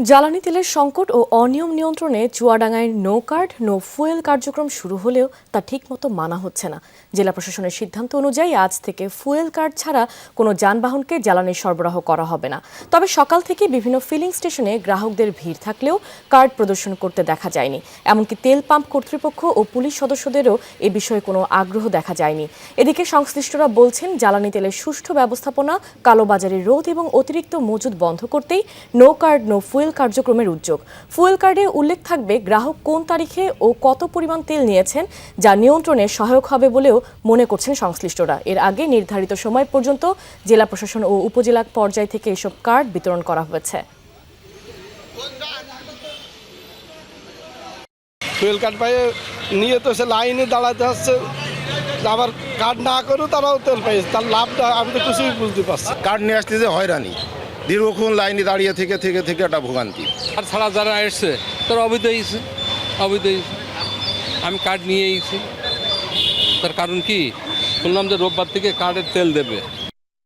জ্বালানি তেলের সংকট ও অনিয়ম নিয়ন্ত্রণে চুয়াডাঙ্গায় নো কার্ড নো ফুয়েল কার্যক্রম শুরু হলেও তা ঠিকমতো মানা হচ্ছে না। জেলা প্রশাসনের সিদ্ধান্ত অনুযায়ী আজ থেকে ফুয়েল কার্ড ছাড়া কোনো যানবাহনকে জ্বালানি সরবরাহ করা হবে না। তবে সকাল থেকে বিভিন্ন ফিলিং স্টেশনে গ্রাহকদের ভিড় থাকলেও কার্ড প্রদর্শন করতে দেখা যায়নি। এমনকি তেল পাম্প কর্তৃপক্ষ ও পুলিশ সদস্যদেরও এ বিষয়ে কোনো আগ্রহ দেখা যায়নি। এদিকে সংশ্লিষ্টরা বলছেন, জ্বালানি তেলের সুষ্ঠু ব্যবস্থাপনা, কালোবাজারের রোধ এবং অতিরিক্ত মজুদ বন্ধ করতেই নো কার্ড নো ফুয়েল কার্যক্রমের উদ্যোগ। ফুয়েল কার্ডে উল্লেখ থাকবে গ্রাহক কোন তারিখে ও কত পরিমাণ তেল নিয়েছেন, যা নিয়ন্ত্রণে সহায়ক হবে বলেও মনে করছেন সংশ্লিষ্টরা। এর আগে নির্ধারিত সময় পর্যন্ত জেলা প্রশাসন ও উপজেলা পর্যায় থেকে এসব কার্ড বিতরণ করা হয়েছে। ফুয়েল কার্ড পাইয়ে নিয়ে তো সে লাইনে দাঁড়াতে হচ্ছে, আবার কার্ড না করেও তারাও তেল পাইছে, তার লাভটা আমি তো কিছুই বুঝতে পারছি। কার্ড নিয়ে আসতে যে হয়রানি, দীর্ঘক্ষণ লাইনে দাঁড়িয়ে থেকে একটা ভোগান্তি। আর ছাড়া যারা এসছে তারা অবৈধ হয়েছে। আমি কার্ড নিয়ে এসেছি, তার কারণ কি শুনলাম যে রোববার থেকে কার্ডের তেল দেবে।